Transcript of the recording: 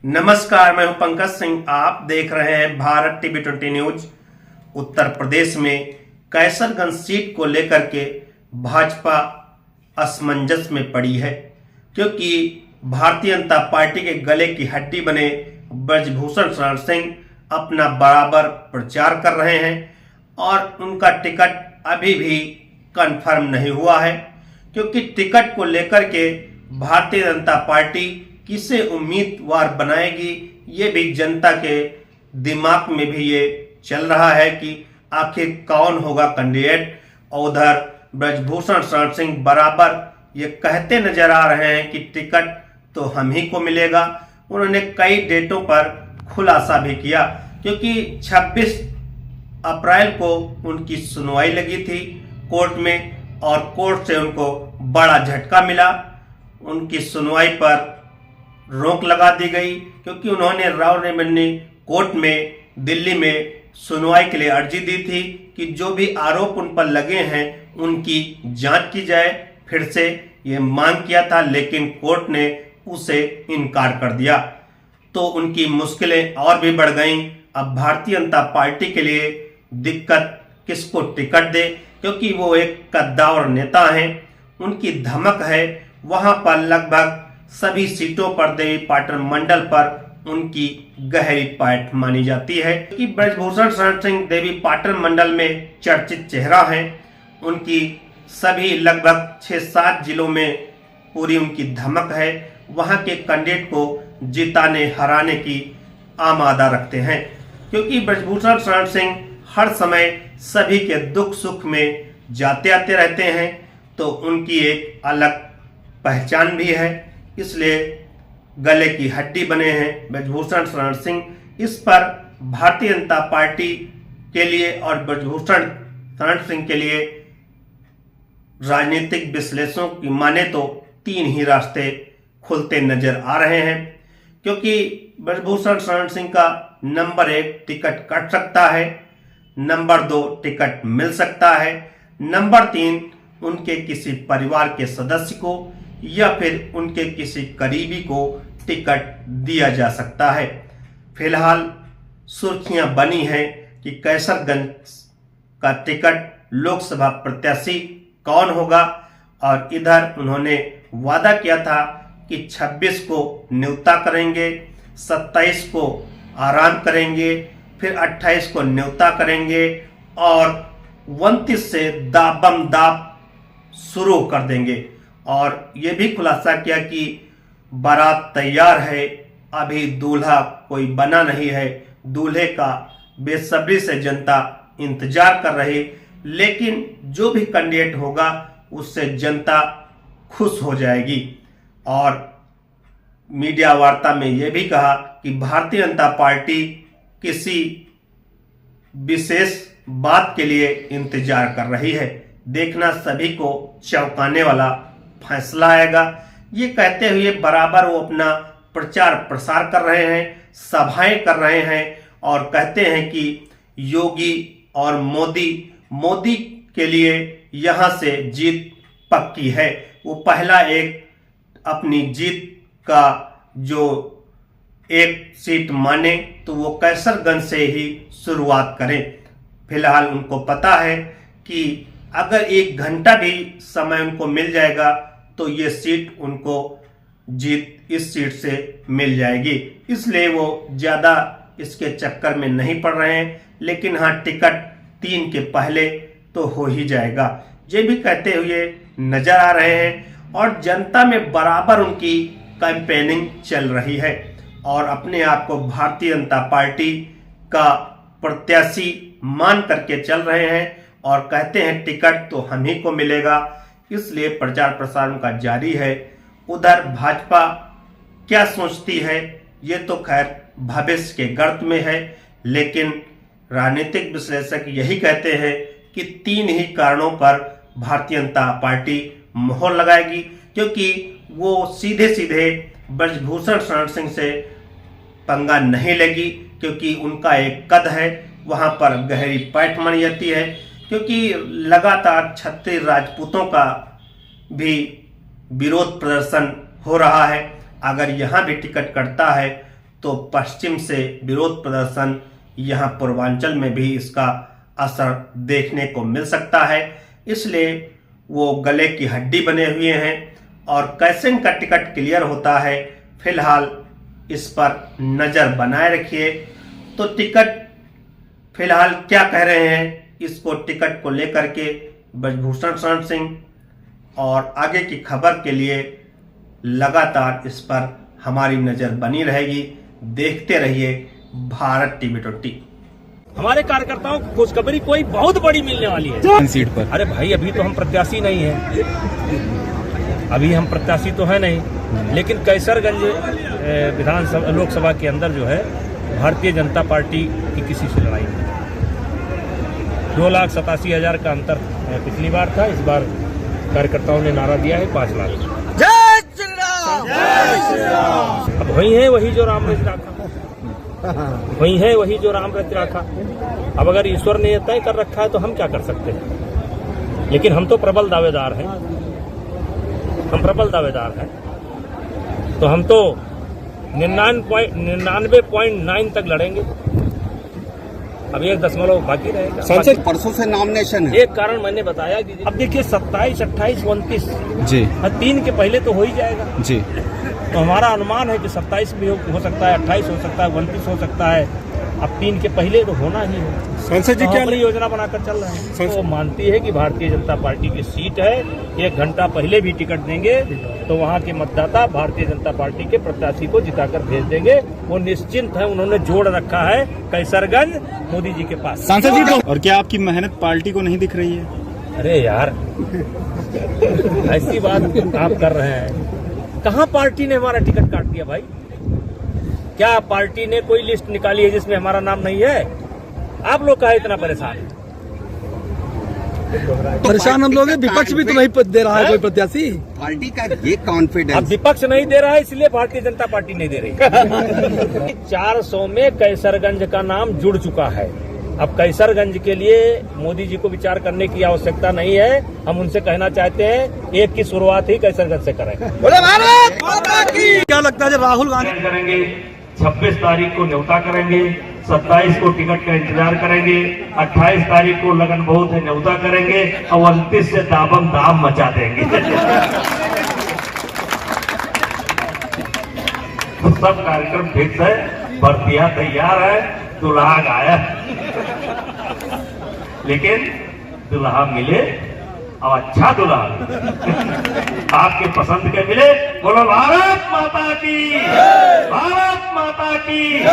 नमस्कार, मैं हूं पंकज सिंह। आप देख रहे हैं भारत टीवी 20 न्यूज। उत्तर प्रदेश में कैसरगंज सीट को लेकर के भाजपा असमंजस में पड़ी है, क्योंकि भारतीय जनता पार्टी के गले की हड्डी बने ब्रजभूषण शरण सिंह अपना बराबर प्रचार कर रहे हैं और उनका टिकट अभी भी कंफर्म नहीं हुआ है। क्योंकि टिकट को लेकर के भारतीय जनता पार्टी किसे उम्मीदवार बनाएगी, ये भी जनता के दिमाग में भी ये चल रहा है कि आखिर कौन होगा कैंडिडेट। और उधर ब्रजभूषण शरण सिंह बराबर ये कहते नजर आ रहे हैं कि टिकट तो हम ही को मिलेगा। उन्होंने कई डेटों पर खुलासा भी किया, क्योंकि 26 अप्रैल को उनकी सुनवाई लगी थी कोर्ट में और कोर्ट से उनको बड़ा झटका मिला। उनकी सुनवाई पर रोक लगा दी गई, क्योंकि उन्होंने राव रेवन्यू कोर्ट में दिल्ली में सुनवाई के लिए अर्जी दी थी कि जो भी आरोप उन पर लगे हैं उनकी जांच की जाए। फिर से ये मांग किया था, लेकिन कोर्ट ने उसे इनकार कर दिया, तो उनकी मुश्किलें और भी बढ़ गईं। अब भारतीय जनता पार्टी के लिए दिक्कत किसको टिकट दे, क्योंकि वो एक कद्दावर नेता हैं। उनकी धमक है, वहां पर लगभग सभी सीटों पर देवी पाटन मंडल पर उनकी गहरी पैठ मानी जाती है, क्योंकि ब्रजभूषण शरण सिंह देवी पाटन मंडल में चर्चित चेहरा हैं। उनकी सभी लगभग 6-7 जिलों में पूरी उनकी धमक है। वहां के कैंडिडेट को जिताने हराने की आमादा रखते हैं, क्योंकि ब्रजभूषण शरण सिंह हर समय सभी के दुख सुख में जाते आते रहते हैं, तो उनकी एक अलग पहचान भी है। इसलिए गले की हड्डी बने हैं ब्रजभूषण शरण सिंह। इस पर भारतीय जनता पार्टी के लिए और ब्रजभूषण शरण सिंह के लिए राजनीतिक विश्लेषकों की माने तो 3 ही रास्ते खुलते नजर आ रहे हैं, क्योंकि ब्रजभूषण शरण सिंह का नंबर 1 टिकट कट सकता है, नंबर 2 टिकट मिल सकता है, नंबर 3 उनके किसी परिवार के सदस्य को या फिर उनके किसी करीबी को टिकट दिया जा सकता है। फिलहाल सुर्खियां बनी हैं कि कैसरगंज का टिकट लोकसभा प्रत्याशी कौन होगा, और इधर उन्होंने वादा किया था कि 26 को न्योता करेंगे, 27 को आराम करेंगे, फिर 28 को न्योता करेंगे और 29 से दाबम दाब शुरू कर देंगे। और ये भी खुलासा किया कि बारात तैयार है, अभी दूल्हा कोई बना नहीं है, दूल्हे का बेसब्री से जनता इंतजार कर रही, लेकिन जो भी कैंडिडेट होगा उससे जनता खुश हो जाएगी। और मीडिया वार्ता में यह भी कहा कि भारतीय जनता पार्टी किसी विशेष बात के लिए इंतजार कर रही है, देखना सभी को चौंकाने वाला फैसला आएगा। ये कहते हुए बराबर वो अपना प्रचार प्रसार कर रहे हैं, सभाएं कर रहे हैं और कहते हैं कि योगी और मोदी के लिए यहां से जीत पक्की है। वो पहला एक अपनी जीत का जो एक सीट माने तो वो कैसरगंज से ही शुरुआत करें। फिलहाल उनको पता है कि अगर 1 घंटा भी समय उनको मिल जाएगा तो ये सीट उनको जीत इस सीट से मिल जाएगी, इसलिए वो ज़्यादा इसके चक्कर में नहीं पड़ रहे हैं। लेकिन हाँ, टिकट 3 के पहले तो हो ही जाएगा, ये भी कहते हुए नजर आ रहे हैं। और जनता में बराबर उनकी कैंपेनिंग चल रही है और अपने आप को भारतीय जनता पार्टी का प्रत्याशी मान करके चल रहे हैं और कहते हैं टिकट तो हम ही को मिलेगा, इसलिए प्रचार प्रसार उनका जारी है। उधर भाजपा क्या सोचती है ये तो खैर भविष्य के गर्त में है, लेकिन राजनीतिक विश्लेषक यही कहते हैं कि 3 ही कारणों पर भारतीय जनता पार्टी मोहर लगाएगी, क्योंकि वो सीधे सीधे ब्रजभूषण शरण सिंह से पंगा नहीं लेगी, क्योंकि उनका एक कद है, वहां पर गहरी पैठ मानी जाती है। क्योंकि लगातार क्षत्रिय राजपूतों का भी विरोध प्रदर्शन हो रहा है। अगर यहाँ भी टिकट कटता है तो पश्चिम से विरोध प्रदर्शन यहाँ पूर्वांचल में भी इसका असर देखने को मिल सकता है। इसलिए वो गले की हड्डी बने हुए हैं और कैसे इनका टिकट क्लियर होता है, फिलहाल इस पर नज़र बनाए रखिए। तो टिकट फिलहाल क्या कह रहे हैं, इसको टिकट को लेकर के ब्रजभूषण शरण सिंह, और आगे की खबर के लिए लगातार इस पर हमारी नज़र बनी रहेगी। देखते रहिए भारत टीवी 20। हमारे कार्यकर्ताओं को खुशखबरी कोई बहुत बड़ी मिलने वाली है सीट पर। अरे भाई, अभी तो हम प्रत्याशी नहीं है, अभी हम प्रत्याशी तो है नहीं, लेकिन कैसरगंज विधानसभा लोकसभा के अंदर जो है भारतीय जनता पार्टी की किसी से लड़ाई नहीं। 2,87,000 का अंतर पिछली बार था, इस बार कार्यकर्ताओं ने नारा दिया है 5 लाख। जय श्री राम, जय श्री राम। अब वही है वही जो राम रच रखा, वही है वही जो राम रच रखा। अब अगर ईश्वर ने तय कर रखा है तो हम क्या कर सकते हैं, लेकिन हम तो प्रबल दावेदार हैं, हम प्रबल दावेदार हैं। तो हम तो 99.9 तक लड़ेंगे। अब 1 बाकी रहेगा। सांसद परसों से नॉमिनेशन है। एक कारण मैंने बताया कि अब देखिए 27, 28, 29 जी, 3 के पहले तो हो ही जाएगा जी। तो हमारा अनुमान है कि 27 भी हो सकता है, 28 हो सकता है, 29 हो सकता है। अब 3 के पहले तो होना ही है। सांसद जी तो क्या अपनी योजना बनाकर चल रहे हैं। तो मानती है कि भारतीय जनता पार्टी की सीट है, 1 घंटा पहले भी टिकट देंगे तो वहाँ के मतदाता भारतीय जनता पार्टी के प्रत्याशी को जिताकर भेज देंगे। वो निश्चिंत है, उन्होंने जोड़ रखा है कैसरगंज मोदी जी के पास। सांसद जी, और क्या आपकी मेहनत पार्टी को नहीं दिख रही है? अरे यार, ऐसी बात आप कर रहे हैं। कहाँ पार्टी ने हमारा टिकट काट दिया भाई? क्या पार्टी ने कोई लिस्ट निकाली है जिसमें हमारा नाम नहीं है? आप लोग काहे इतना परेशान है? परेशान हम लोग हैं, विपक्ष भी तो नहीं दे रहा है कोई प्रत्याशी। पार्टी का ये कॉन्फिडेंस। अब विपक्ष नहीं दे रहा है, इसलिए भारतीय जनता पार्टी नहीं दे रही। 400 में कैसरगंज का नाम जुड़ चुका है। अब कैसरगंज के लिए मोदी जी को विचार करने की आवश्यकता नहीं है। हम उनसे कहना चाहते हैं, 1 की शुरुआत ही कैसरगंज से करें। बोले भारत माता की। क्या लगता है जब राहुल गांधी करेंगे, 26 तारीख को न्योता करेंगे, 27 को टिकट का इंतजार करेंगे, 28 तारीख को लगन बहुत है न्योता करेंगे और 29 से दाबम दाम मचा देंगे। तो सब कार्यक्रम फिक्स है, भर्तियां तैयार है, दुल्हा गायब। लेकिन दुल्हा मिले और अच्छा दुल्हा आपके पसंद के मिले। बोलो भारत माता की, भारत माता की।